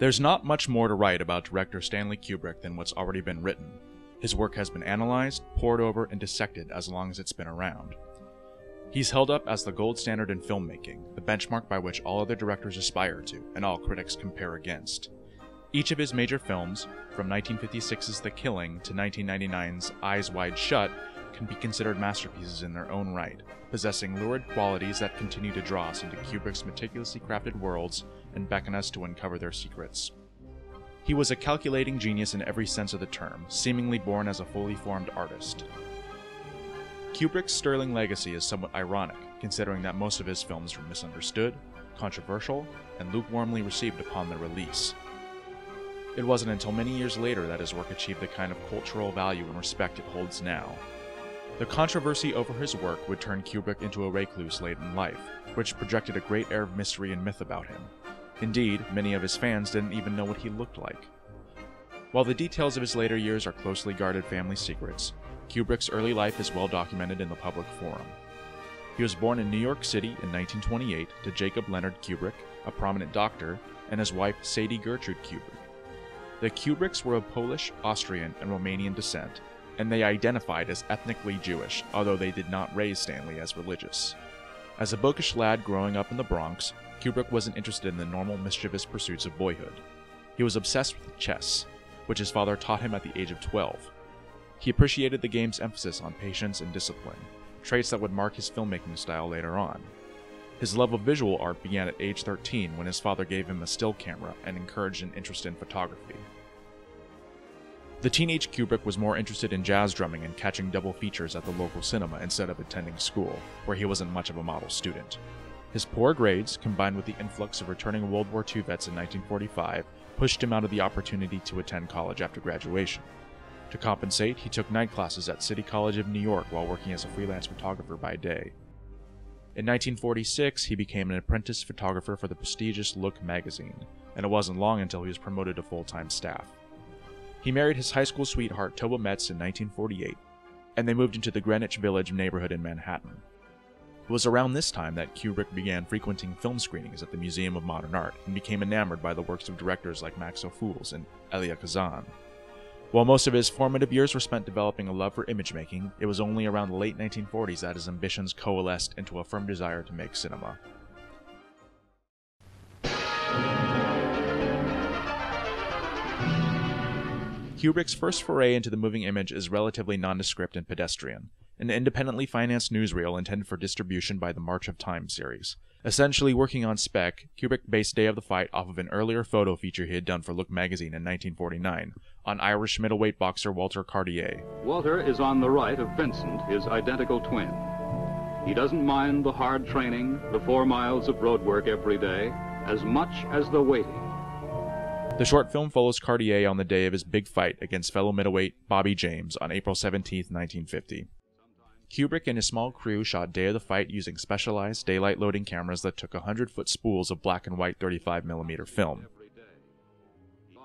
There's not much more to write about director Stanley Kubrick than what's already been written. His work has been analyzed, pored over, and dissected as long as it's been around. He's held up as the gold standard in filmmaking, the benchmark by which all other directors aspire to, and all critics compare against. Each of his major films, from 1956's The Killing to 1999's Eyes Wide Shut, can be considered masterpieces in their own right, possessing lurid qualities that continue to draw us into Kubrick's meticulously crafted worlds and beckon us to uncover their secrets. He was a calculating genius in every sense of the term, seemingly born as a fully formed artist. Kubrick's sterling legacy is somewhat ironic, considering that most of his films were misunderstood, controversial, and lukewarmly received upon their release. It wasn't until many years later that his work achieved the kind of cultural value and respect it holds now. The controversy over his work would turn Kubrick into a recluse late in life, which projected a great air of mystery and myth about him. Indeed, many of his fans didn't even know what he looked like. While the details of his later years are closely guarded family secrets, Kubrick's early life is well documented in the public forum. He was born in New York City in 1928 to Jacob Leonard Kubrick, a prominent doctor, and his wife Sadie Gertrude Kubrick. The Kubricks were of Polish, Austrian, and Romanian descent, and they identified as ethnically Jewish, although they did not raise Stanley as religious. As a bookish lad growing up in the Bronx, Kubrick wasn't interested in the normal mischievous pursuits of boyhood. He was obsessed with chess, which his father taught him at the age of 12. He appreciated the game's emphasis on patience and discipline, traits that would mark his filmmaking style later on. His love of visual art began at age 13 when his father gave him a still camera and encouraged an interest in photography. The teenage Kubrick was more interested in jazz drumming and catching double features at the local cinema instead of attending school, where he wasn't much of a model student. His poor grades, combined with the influx of returning World War II vets in 1945, pushed him out of the opportunity to attend college after graduation. To compensate, he took night classes at City College of New York while working as a freelance photographer by day. In 1946, he became an apprentice photographer for the prestigious Look magazine, and it wasn't long until he was promoted to full-time staff. He married his high school sweetheart Toba Metz in 1948, and they moved into the Greenwich Village neighborhood in Manhattan. It was around this time that Kubrick began frequenting film screenings at the Museum of Modern Art and became enamored by the works of directors like Max Ophüls and Elia Kazan. While most of his formative years were spent developing a love for image making, it was only around the late 1940s that his ambitions coalesced into a firm desire to make cinema. Kubrick's first foray into the moving image is relatively nondescript and pedestrian, an independently financed newsreel intended for distribution by the March of Time series. Essentially working on spec, Kubrick based Day of the Fight off of an earlier photo feature he had done for Look magazine in 1949, on Irish middleweight boxer Walter Cartier. Walter is on the right of Vincent, his identical twin. He doesn't mind the hard training, the 4 miles of road work every day, as much as the waiting. The short film follows Cartier on the day of his big fight against fellow middleweight Bobby James on April 17, 1950. Kubrick and his small crew shot Day of the Fight using specialized daylight loading cameras that took 100-foot spools of black and white 35mm film.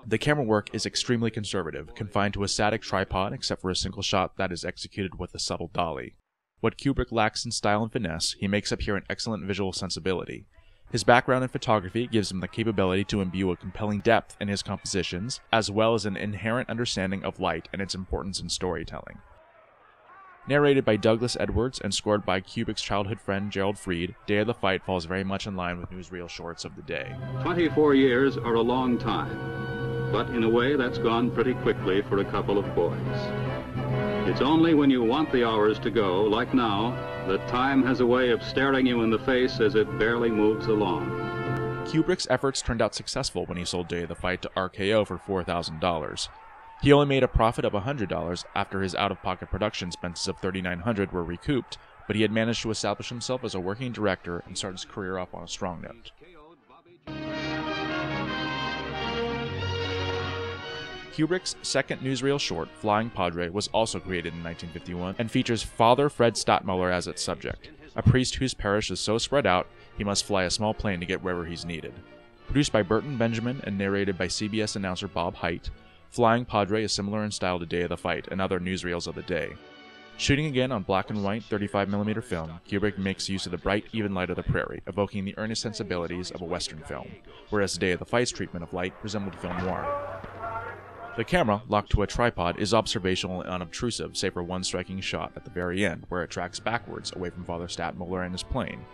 The camera work is extremely conservative, confined to a static tripod except for a single shot that is executed with a subtle dolly. What Kubrick lacks in style and finesse, he makes up here in excellent visual sensibility. His background in photography gives him the capability to imbue a compelling depth in his compositions, as well as an inherent understanding of light and its importance in storytelling. Narrated by Douglas Edwards and scored by Kubrick's childhood friend Gerald Fried, Day of the Fight falls very much in line with newsreel shorts of the day. 24 years are a long time, but in a way that's gone pretty quickly for a couple of boys. It's only when you want the hours to go, like now, that time has a way of staring you in the face as it barely moves along. Kubrick's efforts turned out successful when he sold Day of the Fight to RKO for $4,000. He only made a profit of $100 after his out-of-pocket production expenses of $3,900 were recouped, but he had managed to establish himself as a working director and start his career off on a strong note. Kubrick's second newsreel short, Flying Padre, was also created in 1951 and features Father Fred Stadtmuller as its subject, a priest whose parish is so spread out he must fly a small plane to get wherever he's needed. Produced by Burton Benjamin and narrated by CBS announcer Bob Haidt, Flying Padre is similar in style to Day of the Fight and other newsreels of the day. Shooting again on black and white 35mm film, Kubrick makes use of the bright, even light of the prairie, evoking the earnest sensibilities of a Western film, whereas Day of the Fight's treatment of light resembled film noir. The camera, locked to a tripod, is observational and unobtrusive, save for one striking shot at the very end, where it tracks backwards away from Father Stadtmuller and his plane.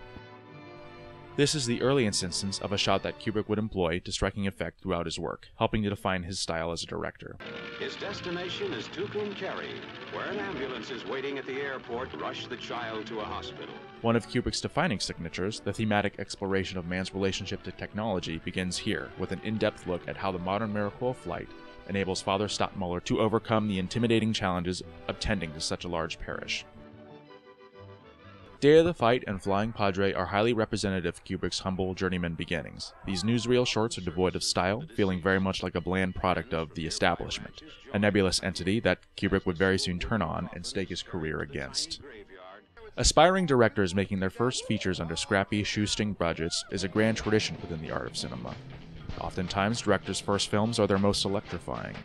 This is the earliest instance of a shot that Kubrick would employ to striking effect throughout his work, helping to define his style as a director. His destination is Tucumcari, where an ambulance is waiting at the airport to rush the child to a hospital. One of Kubrick's defining signatures, the thematic exploration of man's relationship to technology, begins here, with an in-depth look at how the modern miracle of flight enables Father Stadtmuller to overcome the intimidating challenges of tending to such a large parish. Day of the Fight and Flying Padre are highly representative of Kubrick's humble journeyman beginnings. These newsreel shorts are devoid of style, feeling very much like a bland product of the establishment, a nebulous entity that Kubrick would very soon turn on and stake his career against. Aspiring directors making their first features under scrappy, shoestring budgets is a grand tradition within the art of cinema. Oftentimes, directors' first films are their most electrifying.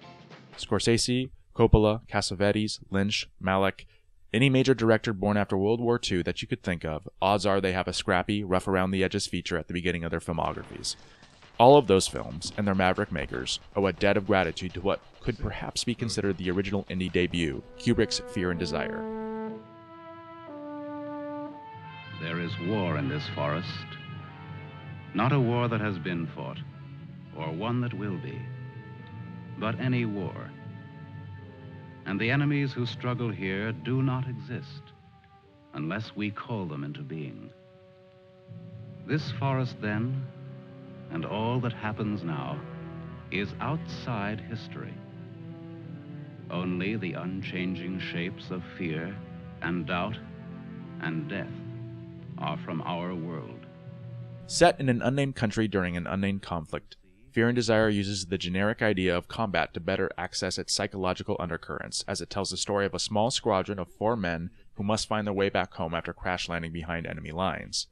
Scorsese, Coppola, Cassavetes, Lynch, Malick, any major director born after World War II that you could think of, odds are they have a scrappy, rough-around-the-edges feature at the beginning of their filmographies. All of those films, and their maverick makers, owe a debt of gratitude to what could perhaps be considered the original indie debut, Kubrick's Fear and Desire. There is war in this forest, not a war that has been fought, or one that will be, but any war. And the enemies who struggle here do not exist unless we call them into being. This forest, then, and all that happens now, is outside history. Only the unchanging shapes of fear and doubt and death are from our world. Set in an unnamed country during an unnamed conflict, Fear and Desire uses the generic idea of combat to better access its psychological undercurrents, as it tells the story of a small squadron of 4 men who must find their way back home after crash landing behind enemy lines.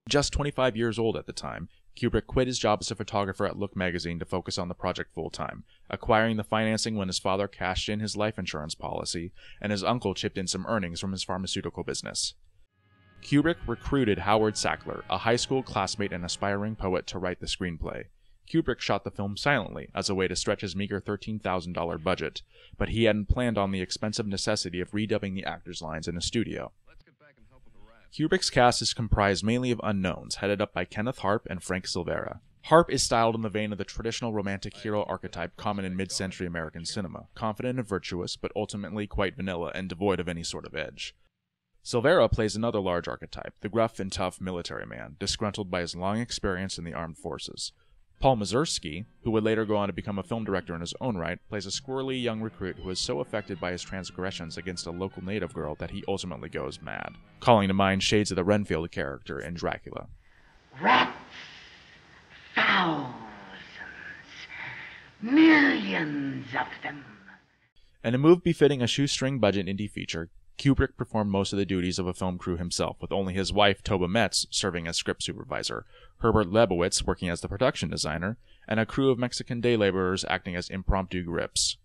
Just 25 years old at the time, Kubrick quit his job as a photographer at Look magazine to focus on the project full-time, acquiring the financing when his father cashed in his life insurance policy, and his uncle chipped in some earnings from his pharmaceutical business. Kubrick recruited Howard Sackler, a high school classmate and aspiring poet, to write the screenplay. Kubrick shot the film silently, as a way to stretch his meager $13,000 budget, but he hadn't planned on the expensive necessity of redubbing the actors' lines in a studio. Kubrick's cast is comprised mainly of unknowns, headed up by Kenneth Harpe and Frank Silvera. Harpe is styled in the vein of the traditional romantic hero archetype common in mid-century American cinema, confident and virtuous, but ultimately quite vanilla and devoid of any sort of edge. Silvera plays another large archetype, the gruff and tough military man, disgruntled by his long experience in the armed forces. Paul Mazursky, who would later go on to become a film director in his own right, plays a squirrely young recruit who is so affected by his transgressions against a local native girl that he ultimately goes mad, calling to mind shades of the Renfield character in Dracula. Rats, thousands, millions of them. In a move befitting a shoestring budget indie feature, Kubrick performed most of the duties of a film crew himself, with only his wife, Toba Metz, serving as script supervisor, Herbert Lebowitz working as the production designer, and a crew of Mexican day laborers acting as impromptu grips.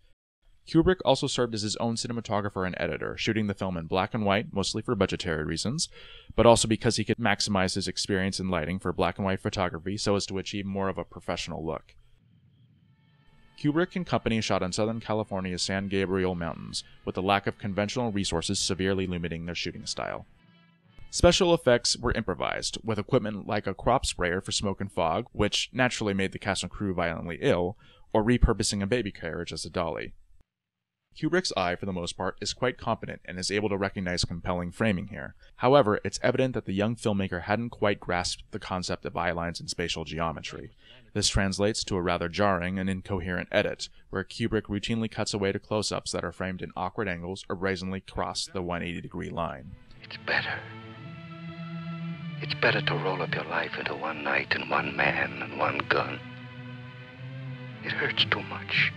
Kubrick also served as his own cinematographer and editor, shooting the film in black and white, mostly for budgetary reasons, but also because he could maximize his experience in lighting for black and white photography so as to achieve more of a professional look. Kubrick and company shot in Southern California's San Gabriel Mountains, with the lack of conventional resources severely limiting their shooting style. Special effects were improvised, with equipment like a crop sprayer for smoke and fog, which naturally made the cast and crew violently ill, or repurposing a baby carriage as a dolly. Kubrick's eye, for the most part, is quite competent and is able to recognize compelling framing here. However, it's evident that the young filmmaker hadn't quite grasped the concept of eye lines and spatial geometry. This translates to a rather jarring and incoherent edit, where Kubrick routinely cuts away to close-ups that are framed in awkward angles or brazenly cross the 180-degree line. It's better. It's better to roll up your life into one night and one man and one gun. It hurts too much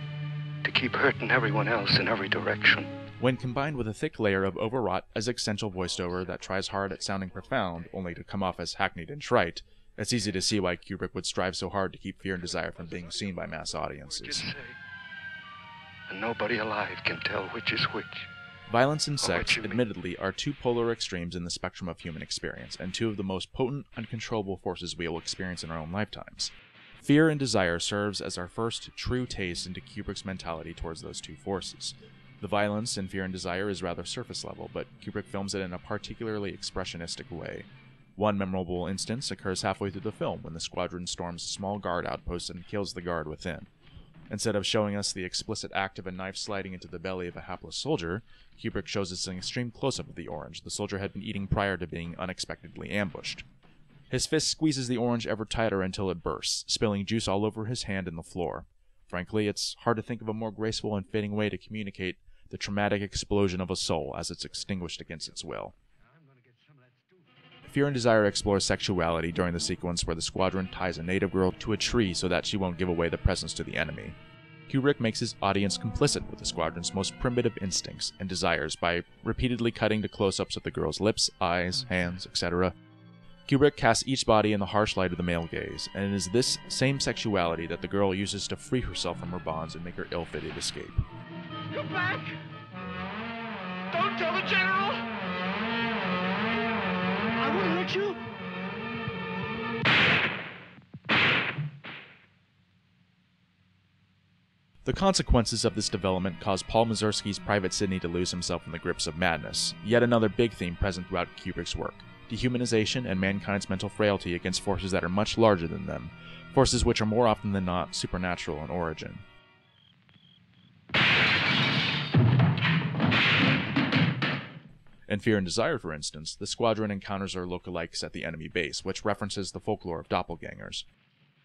to keep hurting everyone else in every direction. When combined with a thick layer of overwrought, existential voiceover that tries hard at sounding profound, only to come off as hackneyed and trite, it's easy to see why Kubrick would strive so hard to keep Fear and Desire from being seen by mass audiences. And nobody alive can tell which is which. Violence and sex, admittedly, are two polar extremes in the spectrum of human experience, and two of the most potent, uncontrollable forces we will experience in our own lifetimes. Fear and desire serves as our first true taste into Kubrick's mentality towards those two forces. The violence in Fear and Desire is rather surface level, but Kubrick films it in a particularly expressionistic way. One memorable instance occurs halfway through the film when the squadron storms a small guard outpost and kills the guard within. Instead of showing us the explicit act of a knife sliding into the belly of a hapless soldier, Kubrick shows us an extreme close-up of the orange the soldier had been eating prior to being unexpectedly ambushed. His fist squeezes the orange ever tighter until it bursts, spilling juice all over his hand and the floor. Frankly, it's hard to think of a more graceful and fitting way to communicate the traumatic explosion of a soul as it's extinguished against its will. Fear and Desire explores sexuality during the sequence where the squadron ties a native girl to a tree so that she won't give away the presents to the enemy. Kubrick makes his audience complicit with the squadron's most primitive instincts and desires by repeatedly cutting to close-ups of the girl's lips, eyes, hands, etc. Kubrick casts each body in the harsh light of the male gaze, and it is this same sexuality that the girl uses to free herself from her bonds and make her ill-fated escape. Come back! Don't tell the general! I won't hurt you! The consequences of this development caused Paul Mazursky's Private Sidney to lose himself in the grips of madness, yet another big theme present throughout Kubrick's work: dehumanization and mankind's mental frailty against forces that are much larger than them, forces which are more often than not supernatural in origin. In Fear and Desire, for instance, the squadron encounters their lookalikes at the enemy base, which references the folklore of doppelgangers.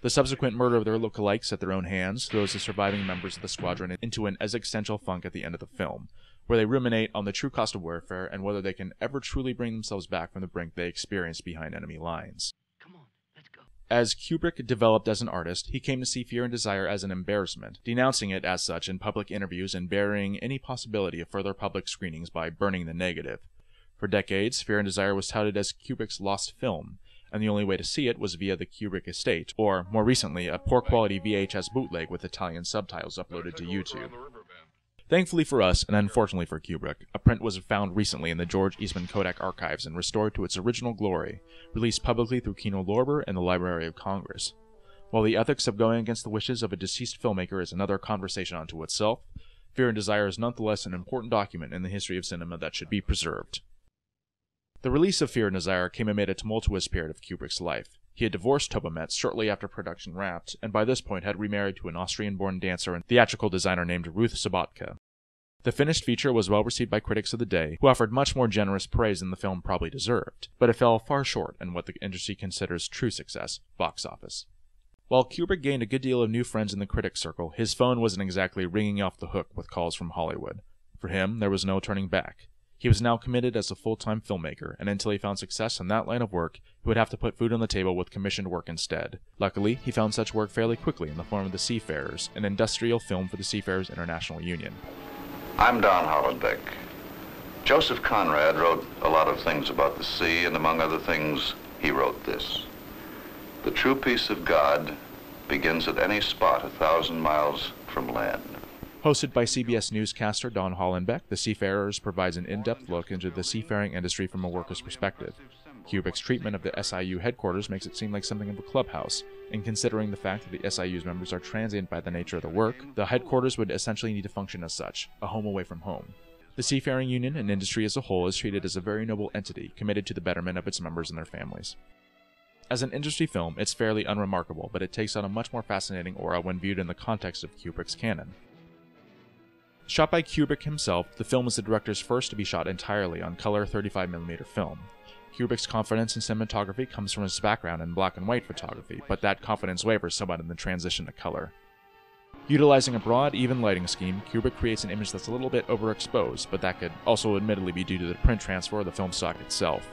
The subsequent murder of their lookalikes at their own hands throws the surviving members of the squadron into an existential funk at the end of the film, where they ruminate on the true cost of warfare and whether they can ever truly bring themselves back from the brink they experienced behind enemy lines. Come on, let's go. As Kubrick developed as an artist, he came to see Fear and Desire as an embarrassment, denouncing it as such in public interviews and burying any possibility of further public screenings by burning the negative. For decades, Fear and Desire was touted as Kubrick's lost film, and the only way to see it was via the Kubrick estate, or, more recently, a poor-quality VHS bootleg with Italian subtitles uploaded to YouTube. Thankfully for us, and unfortunately for Kubrick, a print was found recently in the George Eastman Kodak archives and restored to its original glory, released publicly through KINO LORBER and the Library of Congress. While the ethics of going against the wishes of a deceased filmmaker is another conversation unto itself, Fear and Desire is nonetheless an important document in the history of cinema that should be preserved. The release of Fear and Desire came amid a tumultuous period of Kubrick's life. He had divorced Toba Metz shortly after production wrapped, and by this point had remarried to an Austrian-born dancer and theatrical designer named Ruth Sobotka. The finished feature was well received by critics of the day, who offered much more generous praise than the film probably deserved, but it fell far short in what the industry considers true success, box office. While Kubrick gained a good deal of new friends in the critics circle, his phone wasn't exactly ringing off the hook with calls from Hollywood. For him, there was no turning back. He was now committed as a full-time filmmaker, and until he found success in that line of work, he would have to put food on the table with commissioned work instead. Luckily, he found such work fairly quickly in the form of The Seafarers, an industrial film for the Seafarers International Union. I'm Don Hollenbeck. Joseph Conrad wrote a lot of things about the sea, and among other things, he wrote this: "The true peace of God begins at any spot 1,000 miles from land." Hosted by CBS newscaster Don Hollenbeck, The Seafarers provides an in-depth look into the seafaring industry from a worker's perspective. Kubrick's treatment of the SIU headquarters makes it seem like something of a clubhouse, and considering the fact that the SIU's members are transient by the nature of the work, the headquarters would essentially need to function as such, a home away from home. The seafaring union and industry as a whole is treated as a very noble entity committed to the betterment of its members and their families. As an industry film, it's fairly unremarkable, but it takes on a much more fascinating aura when viewed in the context of Kubrick's canon. Shot by Kubrick himself, the film is the director's first to be shot entirely on color 35mm film. Kubrick's confidence in cinematography comes from his background in black and white photography, but that confidence wavers somewhat in the transition to color. Utilizing a broad, even lighting scheme, Kubrick creates an image that's a little bit overexposed, but that could also admittedly be due to the print transfer of the film stock itself.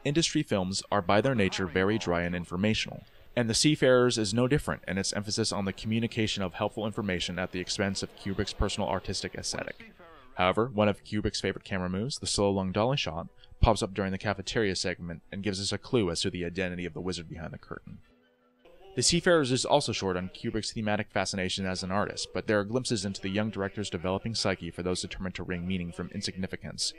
Industry films are by their nature very dry and informational, and The Seafarers is no different in its emphasis on the communication of helpful information at the expense of Kubrick's personal artistic aesthetic. However, one of Kubrick's favorite camera moves, the slow long dolly shot, pops up during the cafeteria segment and gives us a clue as to the identity of the wizard behind the curtain. The Seafarers is also short on Kubrick's thematic fascination as an artist, but there are glimpses into the young director's developing psyche for those determined to wring meaning from insignificance.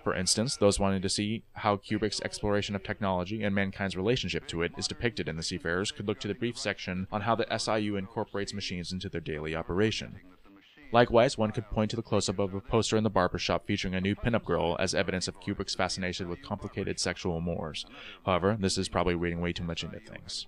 For instance, those wanting to see how Kubrick's exploration of technology and mankind's relationship to it is depicted in The Seafarers could look to the brief section on how the SIU incorporates machines into their daily operation. Likewise, one could point to the close-up of a poster in the barbershop featuring a new pinup girl as evidence of Kubrick's fascination with complicated sexual mores. However, this is probably reading way too much into things.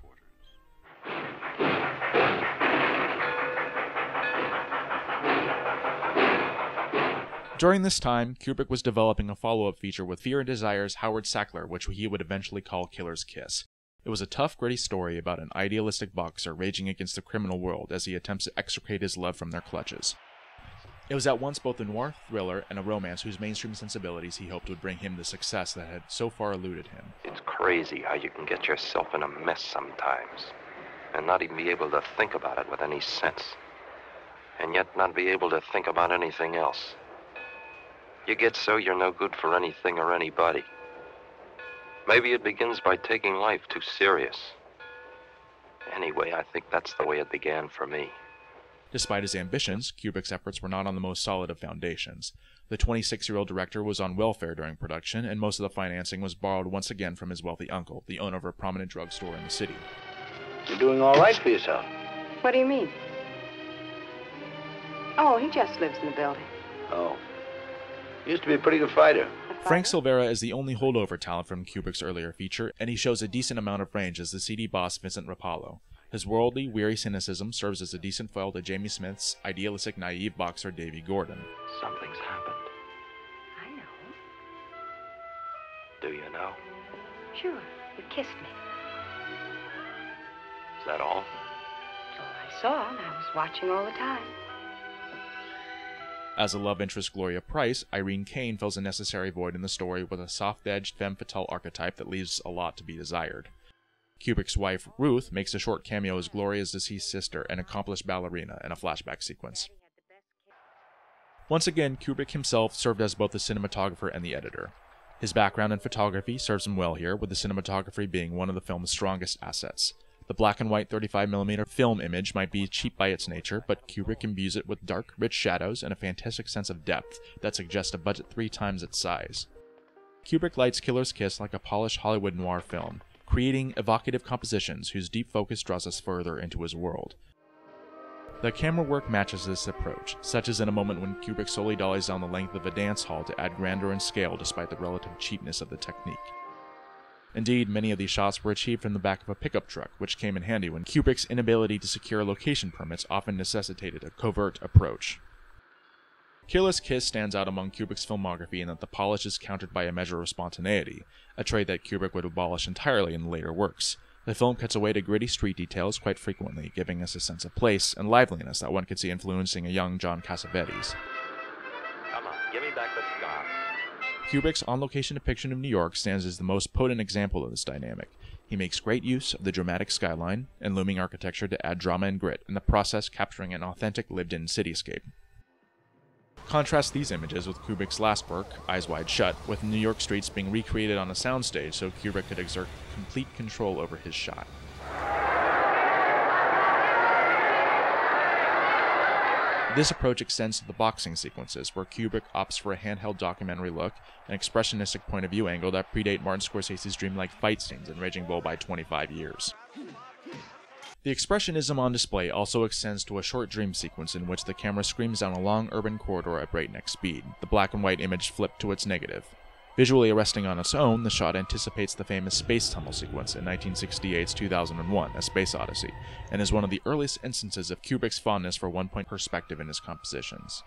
During this time, Kubrick was developing a follow-up feature with Fear and Desire's Howard Sackler, which he would eventually call Killer's Kiss. It was a tough, gritty story about an idealistic boxer raging against the criminal world as he attempts to extricate his love from their clutches. It was at once both a noir thriller and a romance whose mainstream sensibilities he hoped would bring him the success that had so far eluded him. It's crazy how you can get yourself in a mess sometimes, and not even be able to think about it with any sense, and yet not be able to think about anything else. You get so you're no good for anything or anybody. Maybe it begins by taking life too serious. Anyway, I think that's the way it began for me. Despite his ambitions, Kubrick's efforts were not on the most solid of foundations. The 26-year-old director was on welfare during production, and most of the financing was borrowed once again from his wealthy uncle, the owner of a prominent drugstore in the city. You're doing all right for yourself. What do you mean? Oh, he just lives in the building. Oh. Used to be a pretty good fighter. Frank Silvera is the only holdover talent from Kubrick's earlier feature, and he shows a decent amount of range as the seedy boss Vincent Rapallo. His worldly, weary cynicism serves as a decent foil to Jamie Smith's idealistic, naive boxer Davy Gordon. Something's happened. I know. Do you know? Sure, you kissed me. Is that all? That's all I saw, and I was watching all the time. As a love interest Gloria Price, Irene Kane fills a necessary void in the story with a soft-edged femme fatale archetype that leaves a lot to be desired. Kubrick's wife, Ruth, makes a short cameo as Gloria's deceased sister, an accomplished ballerina, in a flashback sequence. Once again, Kubrick himself served as both the cinematographer and the editor. His background in photography serves him well here, with the cinematography being one of the film's strongest assets. The black and white 35mm film image might be cheap by its nature, but Kubrick imbues it with dark, rich shadows and a fantastic sense of depth that suggests a budget 3 times its size. Kubrick lights Killer's Kiss like a polished Hollywood noir film, creating evocative compositions whose deep focus draws us further into his world. The camera work matches this approach, such as in a moment when Kubrick slowly dollies down the length of a dance hall to add grandeur and scale despite the relative cheapness of the technique. Indeed, many of these shots were achieved from the back of a pickup truck, which came in handy when Kubrick's inability to secure location permits often necessitated a covert approach. Killer's Kiss stands out among Kubrick's filmography in that the polish is countered by a measure of spontaneity, a trait that Kubrick would abolish entirely in later works. The film cuts away to gritty street details quite frequently, giving us a sense of place and liveliness that one could see influencing a young John Cassavetes. Come on, give me back the scar. Kubrick's on-location depiction of New York stands as the most potent example of this dynamic. He makes great use of the dramatic skyline and looming architecture to add drama and grit, in the process capturing an authentic lived-in cityscape. Contrast these images with Kubrick's last work, Eyes Wide Shut, with New York streets being recreated on a soundstage so Kubrick could exert complete control over his shot. This approach extends to the boxing sequences, where Kubrick opts for a handheld documentary look, an expressionistic point of view angle that predate Martin Scorsese's dreamlike fight scenes in Raging Bull by 25 years. The expressionism on display also extends to a short dream sequence in which the camera screams down a long urban corridor at breakneck speed, the black and white image flipped to its negative. Visually arresting on its own, the shot anticipates the famous space tunnel sequence in 1968's 2001, A Space Odyssey, and is one of the earliest instances of Kubrick's fondness for one-point perspective in his compositions.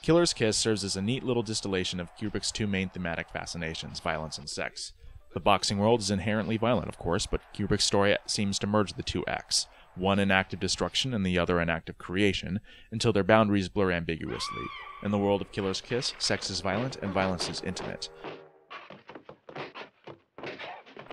Killer's Kiss serves as a neat little distillation of Kubrick's 2 main thematic fascinations, violence and sex. The boxing world is inherently violent, of course, but Kubrick's story seems to merge the 2 acts, one an act of destruction and the other an act of creation, until their boundaries blur ambiguously. In the world of Killer's Kiss, sex is violent and violence is intimate.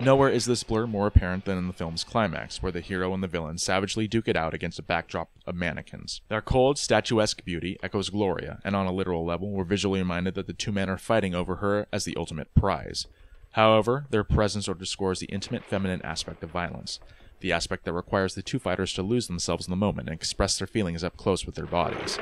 Nowhere is this blur more apparent than in the film's climax, where the hero and the villain savagely duke it out against a backdrop of mannequins. Their cold, statuesque beauty echoes Gloria, and on a literal level, we're visually reminded that the 2 men are fighting over her as the ultimate prize. However, their presence underscores the intimate feminine aspect of violence. the aspect that requires the two fighters to lose themselves in the moment and express their feelings up close with their bodies.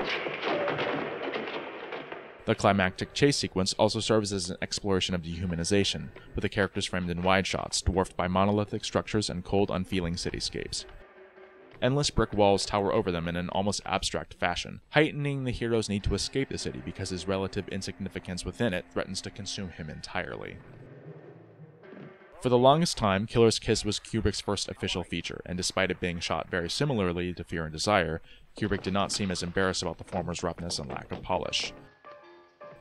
The climactic chase sequence also serves as an exploration of dehumanization, with the characters framed in wide shots, dwarfed by monolithic structures and cold, unfeeling cityscapes. Endless brick walls tower over them in an almost abstract fashion, heightening the hero's need to escape the city because his relative insignificance within it threatens to consume him entirely. For the longest time, Killer's Kiss was Kubrick's first official feature, and despite it being shot very similarly to Fear and Desire, Kubrick did not seem as embarrassed about the former's roughness and lack of polish.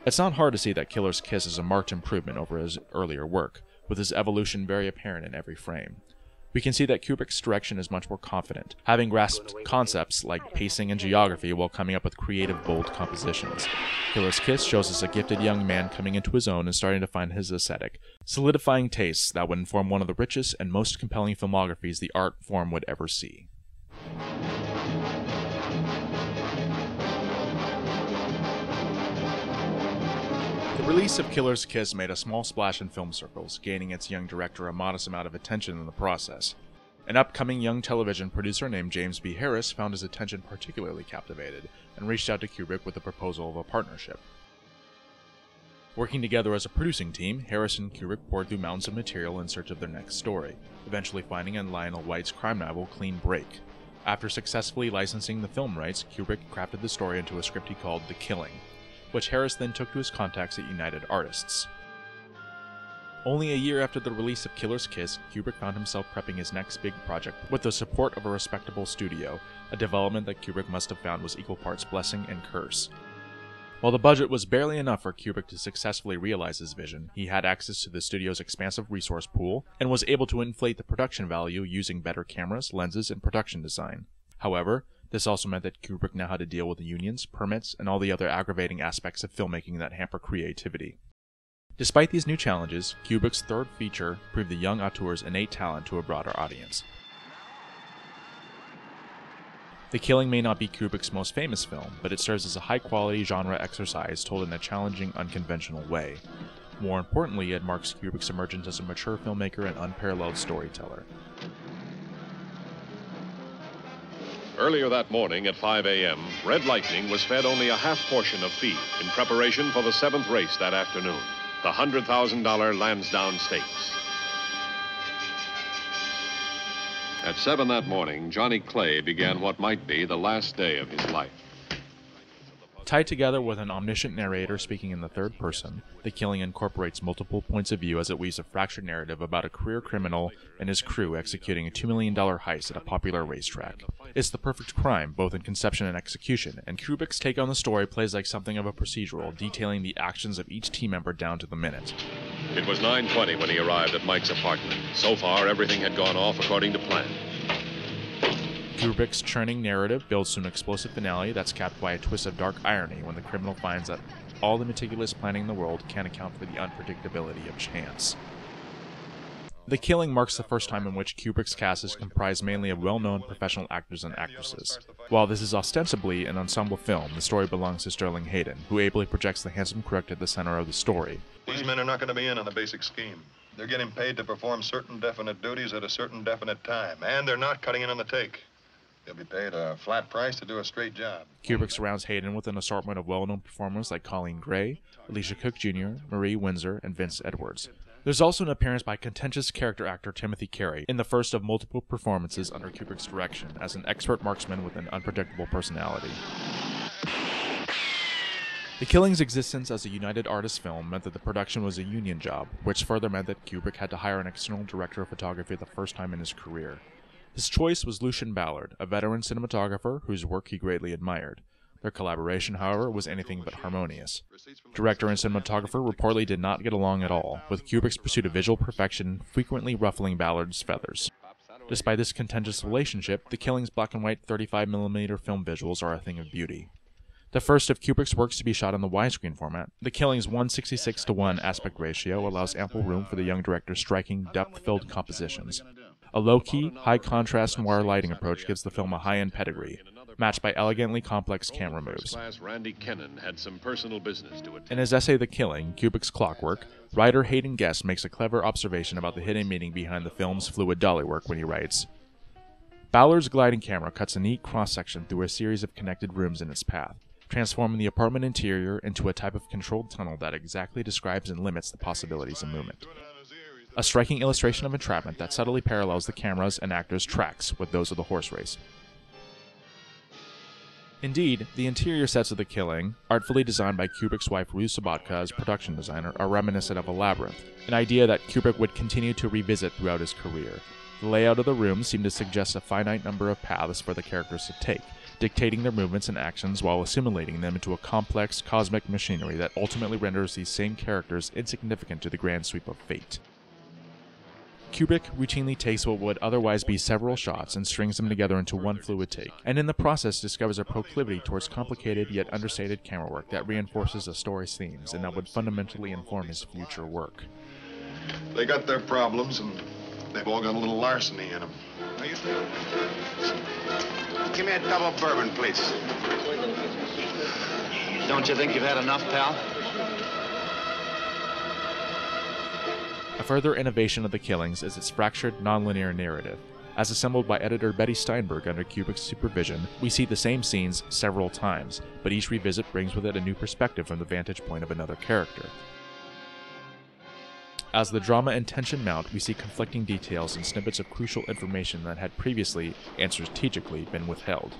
It's not hard to see that Killer's Kiss is a marked improvement over his earlier work, with his evolution very apparent in every frame. We can see that Kubrick's direction is much more confident, having grasped concepts like pacing and geography while coming up with creative, bold compositions. Killer's Kiss shows us a gifted young man coming into his own and starting to find his aesthetic, solidifying tastes that would inform one of the richest and most compelling filmographies the art form would ever see. The release of Killer's Kiss made a small splash in film circles, gaining its young director a modest amount of attention in the process. An upcoming young television producer named James B. Harris found his attention particularly captivated, and reached out to Kubrick with the proposal of a partnership. Working together as a producing team, Harris and Kubrick poured through mountains of material in search of their next story, eventually finding in Lionel White's crime novel Clean Break. After successfully licensing the film rights, Kubrick crafted the story into a script he called The Killing, which Harris then took to his contacts at United Artists. Only a year after the release of Killer's Kiss, Kubrick found himself prepping his next big project with the support of a respectable studio, a development that Kubrick must have found was equal parts blessing and curse. While the budget was barely enough for Kubrick to successfully realize his vision, he had access to the studio's expansive resource pool, and was able to inflate the production value using better cameras, lenses, and production design. However, this also meant that Kubrick now had to deal with the unions, permits, and all the other aggravating aspects of filmmaking that hamper creativity. Despite these new challenges, Kubrick's third feature proved the young auteur's innate talent to a broader audience. The Killing may not be Kubrick's most famous film, but it serves as a high-quality genre exercise told in a challenging, unconventional way. More importantly, it marks Kubrick's emergence as a mature filmmaker and unparalleled storyteller. Earlier that morning at 5 a.m., Red Lightning was fed only a half portion of feed in preparation for the 7th race that afternoon, the $100,000 Lansdowne Stakes. At 7 that morning, Johnny Clay began what might be the last day of his life. Tied together with an omniscient narrator speaking in the third person, The Killing incorporates multiple points of view as it weaves a fractured narrative about a career criminal and his crew executing a $2 million heist at a popular racetrack. It's the perfect crime, both in conception and execution, and Kubrick's take on the story plays like something of a procedural, detailing the actions of each team member down to the minute. It was 9:20 when he arrived at Mike's apartment. So far, everything had gone off according to plan. Kubrick's churning narrative builds to an explosive finale that's capped by a twist of dark irony when the criminal finds that all the meticulous planning in the world can't account for the unpredictability of chance. The Killing marks the first time in which Kubrick's cast is comprised mainly of well-known professional actors and actresses. While this is ostensibly an ensemble film, the story belongs to Sterling Hayden, who ably projects the handsome crook at the center of the story. These men are not going to be in on the basic scheme. They're getting paid to perform certain definite duties at a certain definite time, and they're not cutting in on the take. They'll be paid a flat price to do a straight job. Kubrick surrounds Hayden with an assortment of well-known performers like Colleen Gray, Alicia Cook Jr., Marie Windsor, and Vince Edwards. There's also an appearance by contentious character actor Timothy Carey in the first of multiple performances under Kubrick's direction as an expert marksman with an unpredictable personality. The Killing's existence as a United Artists film meant that the production was a union job, which further meant that Kubrick had to hire an external director of photography the first time in his career. His choice was Lucien Ballard, a veteran cinematographer whose work he greatly admired. Their collaboration, however, was anything but harmonious. Director and cinematographer reportedly did not get along at all, with Kubrick's pursuit of visual perfection frequently ruffling Ballard's feathers. Despite this contentious relationship, The Killing's black and white 35mm film visuals are a thing of beauty. The first of Kubrick's works to be shot in the widescreen format, The Killing's 1:66:1 aspect ratio allows ample room for the young director's striking, depth-filled compositions. A low-key, high-contrast noir lighting approach gives the film a high-end pedigree, matched by elegantly complex camera moves. Randy Kennan had some personal business to attend. In his essay The Killing, Kubrick's Clockwork, writer Hayden Guest makes a clever observation about the hidden meaning behind the film's fluid dolly work when he writes, Fowler's gliding camera cuts a neat cross-section through a series of connected rooms in its path, transforming the apartment interior into a type of controlled tunnel that exactly describes and limits the possibilities of movement. A striking illustration of entrapment that subtly parallels the camera's and actors' tracks with those of the horse race. Indeed, the interior sets of The Killing, artfully designed by Kubrick's wife Ruth Sobotka as production designer, are reminiscent of a labyrinth, an idea that Kubrick would continue to revisit throughout his career. The layout of the rooms seemed to suggest a finite number of paths for the characters to take, dictating their movements and actions while assimilating them into a complex, cosmic machinery that ultimately renders these same characters insignificant to the grand sweep of fate. Kubrick routinely takes what would otherwise be several shots and strings them together into one fluid take, and in the process discovers a proclivity towards complicated yet understated camera work that reinforces the story's themes and that would fundamentally inform his future work. They got their problems, and they've all got a little larceny in them. Give me a double bourbon, please. Don't you think you've had enough, pal? A further innovation of The Killings is its fractured, nonlinear narrative. As assembled by editor Betty Steinberg under Kubrick's supervision, we see the same scenes several times, but each revisit brings with it a new perspective from the vantage point of another character. As the drama and tension mount, we see conflicting details and snippets of crucial information that had previously, and strategically, been withheld.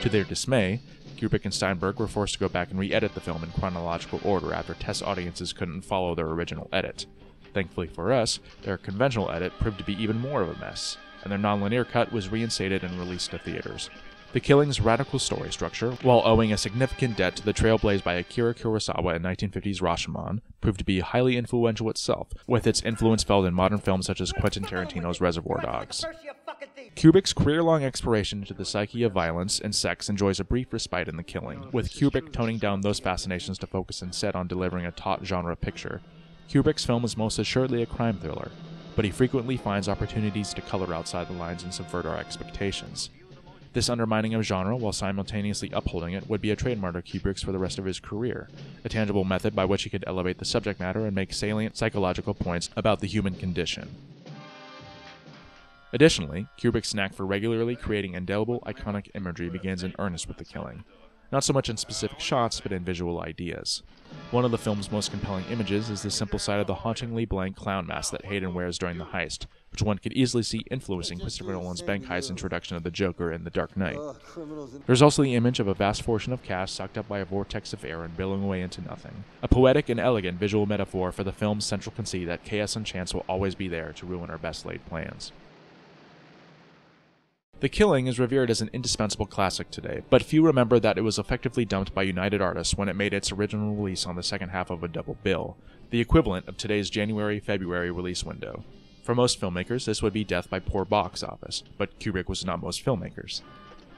To their dismay, Kubrick and Steinberg were forced to go back and re-edit the film in chronological order after test audiences couldn't follow their original edit. Thankfully for us, their conventional edit proved to be even more of a mess, and their nonlinear cut was reinstated and released to theaters. The Killing's radical story structure, while owing a significant debt to the trail blazed by Akira Kurosawa in 1950's Rashomon, proved to be highly influential itself, with its influence felt in modern films such as Quentin Tarantino's Reservoir Dogs. Kubrick's career-long exploration into the psyche of violence and sex enjoys a brief respite in The Killing, with Kubrick toning down those fascinations to focus instead on delivering a taut genre picture. Kubrick's film is most assuredly a crime thriller, but he frequently finds opportunities to color outside the lines and subvert our expectations. This undermining of genre, while simultaneously upholding it, would be a trademark of Kubrick's for the rest of his career, a tangible method by which he could elevate the subject matter and make salient psychological points about the human condition. Additionally, Kubrick's knack for regularly creating indelible, iconic imagery begins in earnest with The Killing, not so much in specific shots, but in visual ideas. One of the film's most compelling images is the simple sight of the hauntingly blank clown mask that Hayden wears during the heist, which one could easily see influencing Christopher Nolan's bank heist introduction of the Joker in The Dark Knight. There's also the image of a vast portion of cast sucked up by a vortex of air and billowing away into nothing, a poetic and elegant visual metaphor for the film's central conceit that chaos and chance will always be there to ruin our best laid plans. The Killing is revered as an indispensable classic today, but few remember that it was effectively dumped by United Artists when it made its original release on the second half of a double bill, the equivalent of today's January-February release window. For most filmmakers, this would be death by poor box office, but Kubrick was not most filmmakers.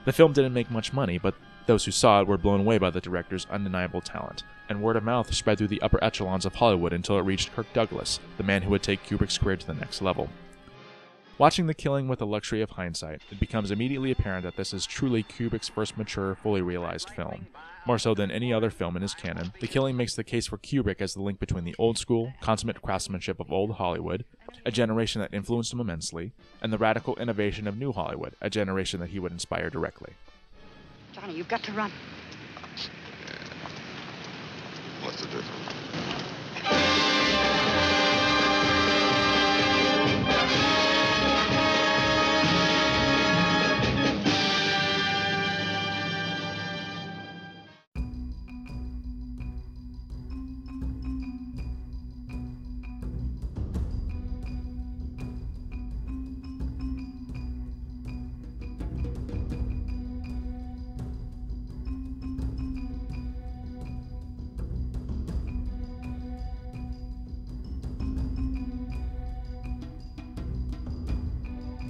The film didn't make much money, but those who saw it were blown away by the director's undeniable talent, and word of mouth spread through the upper echelons of Hollywood until it reached Kirk Douglas, the man who would take Kubrick's career to the next level. Watching The Killing with the luxury of hindsight, it becomes immediately apparent that this is truly Kubrick's first mature, fully realized film. More so than any other film in his canon, The Killing makes the case for Kubrick as the link between the old school, consummate craftsmanship of old Hollywood, a generation that influenced him immensely, and the radical innovation of new Hollywood, a generation that he would inspire directly. Johnny, you've got to run. What's the difference?